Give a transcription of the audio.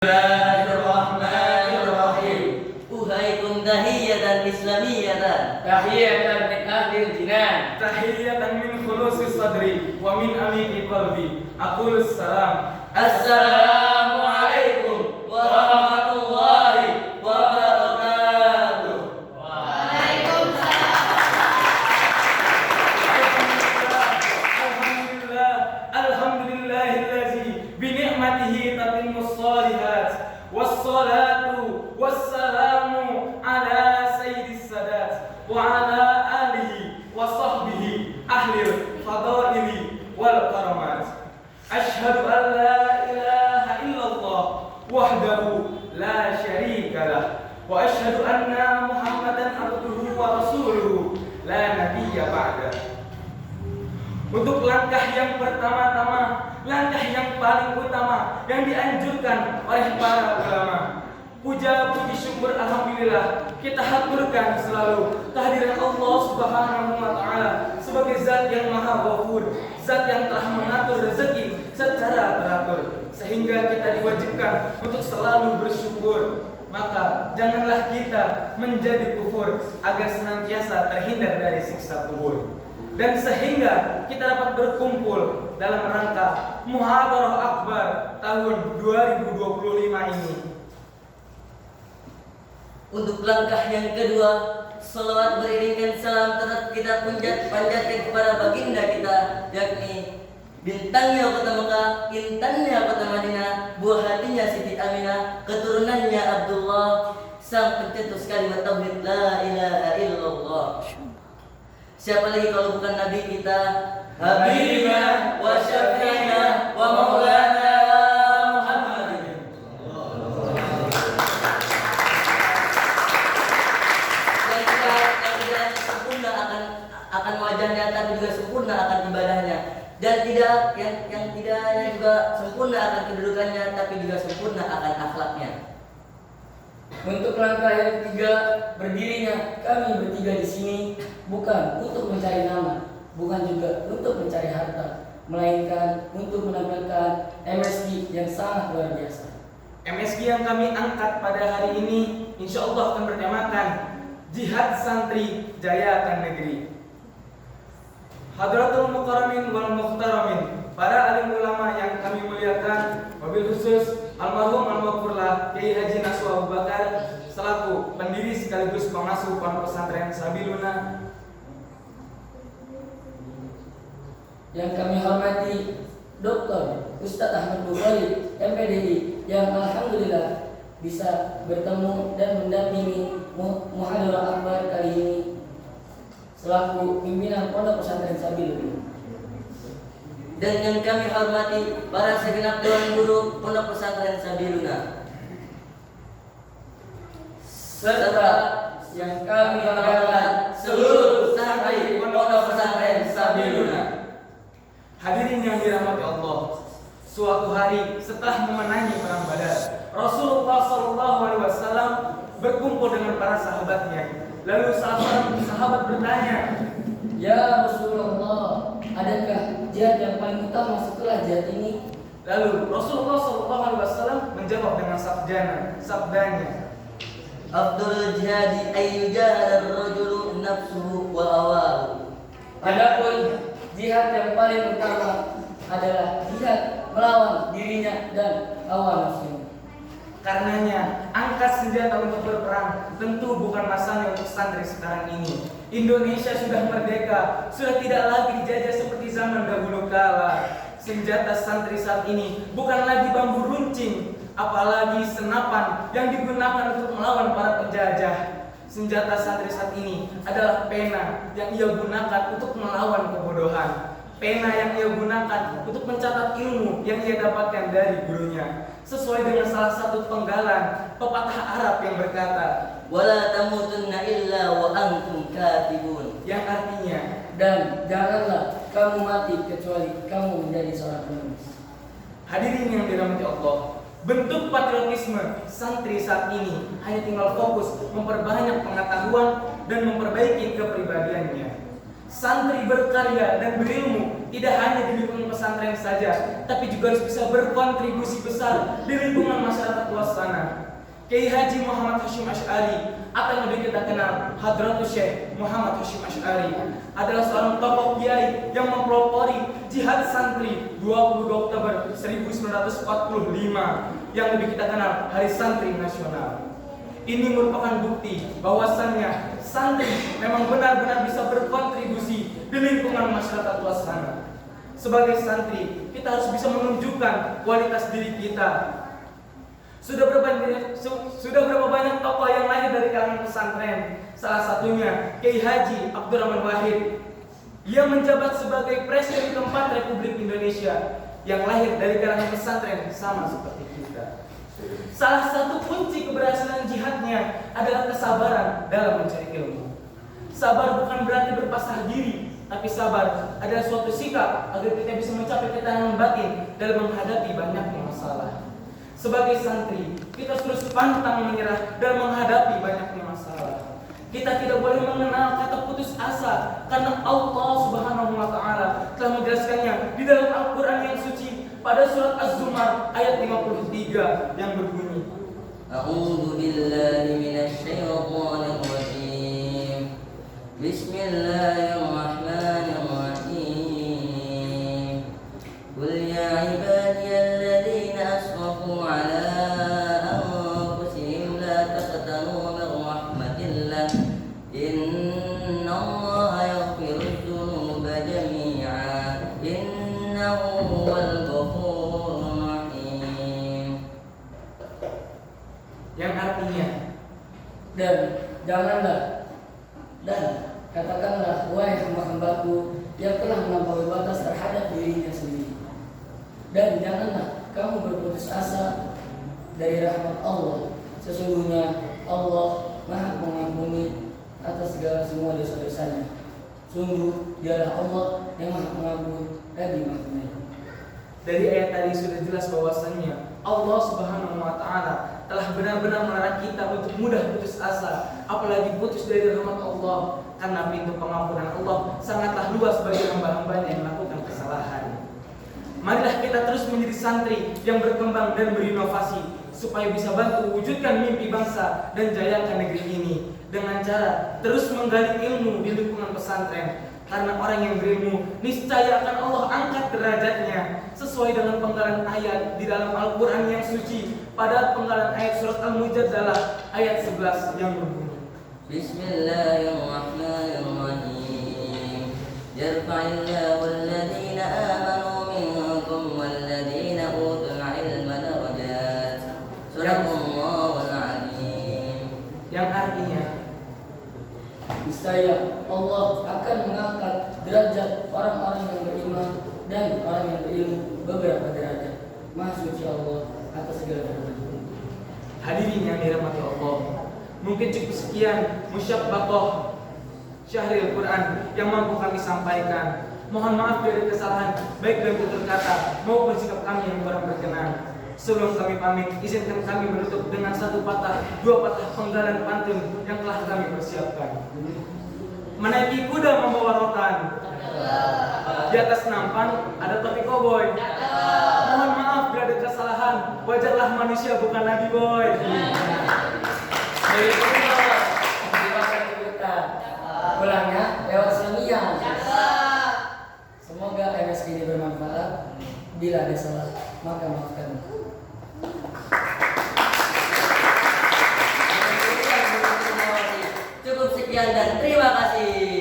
Bismillahirrahmanirrahim. Uhaikum tahiyatan islamiyatan. Tahiyatan min ahlil jinan. Tahiyatan min khulusis sadri wa min amiqi qalbi. Aqulus salam. Assalamualaikum warahmatullahi wabarakatuh. Alhamdulillahillazi bi ni'matihi tatimmus shalihat. Wassalatu wassalamu ala sayyidis sadat wa ala alihi wa sahbihi ahlil fadaili wal karamat. Ashhadu an la ilaha illallah wahdahu la syarika lah wa ashhadu anna Muhammadan abduhu wa rasuluhu la nabiyya ba'da. Untuk langkah yang pertama-tama, langkah yang paling utama yang dianjurkan oleh para ulama, puja puji syukur alhamdulillah kita haturkan selalu kehadiran Allah Subhanahu wa taala sebagai zat yang maha ghafur, zat yang telah mengatur rezeki secara teratur sehingga kita diwajibkan untuk selalu bersyukur. Maka janganlah kita menjadi kufur agar senantiasa terhindar dari siksa kubur. Dan sehingga kita dapat berkumpul dalam rangka Muhadharah Akbar tahun 2025 ini. Untuk langkah yang kedua, salawat beriringan salam tetap kita panjatkan kepada baginda kita, yakni bintangnya kota Mekah, intannya kota Madinah, buah hatinya Siti Aminah, keturunannya Abdullah, sang pencetus kalimat tauhid la ilaha illallah. Siapa lagi kalau bukan Nabi kita, Habibina wa Syafi'ina wa Maulana Muhammad. Yang tidak sempurna akan wajahnya, tapi juga sempurna akan ibadahnya. Dan yang tidaknya juga sempurna akan kedudukannya, tapi juga sempurna akan akhlaknya. Untuk langkah yang ketiga, berdirinya kami bertiga di sini bukan untuk mencari nama, bukan juga untuk mencari harta, melainkan untuk menampilkan MSG yang sangat luar biasa. MSG yang kami angkat pada hari ini insya Allah akan bertemakan Jihad Santri Jaya Negeri. Hadratul Mukarramin wal Muhtaramin, para alim ulama yang kami muliakan, wabil khusus almarhum al-Maghfurlah Kiai Haji Nasuh Abu Bakar selaku pendiri sekaligus pengasuh Pondok Pesantren Sabiluna. Yang kami hormati Dr. Ustadz Ahmad Bukhari MPDI yang alhamdulillah bisa bertemu dan mendampingi Muhadharah Akbar kali ini selaku pimpinan Pondok Pesantren Sabiluna. Dan yang kami hormati para segenap dewan guru Pondok Pesantren Sabiluna, serta yang kami hormati seluruh santri Pondok Pesantren Sabiluna. Hadirin yang dirahmati Allah, suatu hari setelah memenangi perang Badar, Rasulullah SAW berkumpul dengan para sahabatnya. Lalu salah seorang sahabat bertanya, "Ya Rasulullah, adakah jihad yang paling utama setelah jihad ini?" Lalu Rasulullah SAW menjawab dengan sabdanya, Afdalul jihadi ayyujahada ar-rajulu nafsuhu wa awahu. Adapun jihad yang paling utama adalah jihad melawan dirinya dan hawa nafsunya. karenanya angkat senjata untuk berperang tentu bukan masalah untuk santri sekarang ini. Indonesia sudah merdeka, sudah tidak lagi dijajah seperti zaman dahulu kala. Senjata santri saat ini bukan lagi bambu runcing, apalagi senapan yang digunakan untuk melawan para penjajah. Senjata santri saat ini adalah pena yang ia gunakan untuk melawan kebodohan. Pena yang ia gunakan untuk mencatat ilmu yang ia dapatkan dari gurunya. Sesuai dengan salah satu penggalan pepatah Arab yang berkata, Wala tamutunna illa wa antum katibun. yang artinya, Dan janganlah kamu mati kecuali kamu menjadi seorang penulis. hadirin yang dirahmati Allah, bentuk patriotisme santri saat ini hanya tinggal fokus memperbanyak pengetahuan dan memperbaiki kepribadiannya. Santri berkarya dan berilmu tidak hanya di lingkungan pesantren saja, tapi juga harus bisa berkontribusi besar di lingkungan masyarakat luas sana. Kiai Haji Muhammad Hashim Asy'ari atau yang lebih kita kenal Hadratul Syekh Muhammad Hashim Asy'ari adalah seorang tokoh kiai yang mempelopori jihad santri 22 Oktober 1945 yang lebih kita kenal Hari Santri Nasional. Ini merupakan bukti bahwasannya santri memang benar-benar bisa berkontribusi di lingkungan masyarakat luas sana. Sebagai santri, kita harus bisa menunjukkan kualitas diri kita. Sudah berapa banyak tokoh yang lahir dari kalangan pesantren. Salah satunya Kiai Haji Abdurrahman Wahid yang menjabat sebagai Presiden keempat Republik Indonesia yang lahir dari kalangan pesantren sama seperti kita. Salah satu kunci keberhasilan jihadnya adalah kesabaran dalam mencari ilmu. Sabar bukan berarti berpasrah diri, tapi sabar adalah suatu sikap agar kita bisa mencapai ketahanan batin dalam menghadapi banyaknya masalah. Sebagai santri, kita terus pantang menyerah dalam menghadapi banyaknya masalah. Kita tidak boleh mengenal kata putus asa karena Allah Subhanahu wa taala telah menjelaskannya di dalam Al-Qur'an yang suci pada surat Az-Zumar ayat 53 yang berbunyi, A'udzu billahi minasy syaithanir rajim. Bismillahirrahmanirrahim. Qul ya ibadiyalladzina asrafu ala anfusihim la taqnatu min rahmatillah. Innallaha yaghfiru dzunuba jami'a. Innahu huwal ghafurur rahim. yang artinya, Dan janganlah dan katakanlah, wahai hamba-hambaku yang telah melampaui batas terhadap dirinya sendiri, dan janganlah kamu berputus asa dari rahmat Allah. Sesungguhnya Allah Maha Mengampuni atas segala semua dosa-dosanya. Sungguh dialah Allah yang Maha Pengampun lagi Maha Penyayang. dari ayat tadi sudah jelas bahwasannya Allah Subhanahu wa taala telah benar-benar melarang kita untuk mudah putus asa, apalagi putus dari rahmat Allah, karena pintu pengampunan Allah sangatlah luas bagi hamba-hambanya yang melakukan kesalahan. Marilah kita terus menjadi santri yang berkembang dan berinovasi supaya bisa bantu wujudkan mimpi bangsa dan jayakan negeri ini dengan cara terus menggali ilmu di lingkungan pesantren. Karena orang yang berilmu niscaya akan Allah angkat derajatnya sesuai dengan penggalan ayat di dalam Al-Qur'an yang suci pada penggalan ayat surat Al-Mujadalah ayat 11 yang berbunyi, Bismillahirrahmanirrahim. Yarfa'illahu alladhina amanu minkum walladhina utul ilma darajat. Surahul Alim. yang artinya Niscaya Allah akan mengangkat derajat orang-orang yang beriman dan orang yang berilmu beberapa derajat. Maha suci Allah atas segala derajat. hadirin yang dirahmati Allah, mungkin cukup sekian musyabbaqah Syahril Quran yang mampu kami sampaikan. Mohon maaf dari kesalahan baik dalam tutur kata maupun sikap kami yang kurang berkenan. Sebelum kami pamit, izinkan kami menutup dengan dua patah penggalan pantun yang telah kami persiapkan. Menaiki kuda membawa rotan, di atas nampan ada topi koboi. Mohon maaf bila ada kesalahan, wajarlah manusia bukan nabi boy. Dari itu dibahas kita pulangnya lewat semian. Semoga MS ini bermanfaat. Bila ada salah, maka maafkan. Cukup sekian dan terima kasih.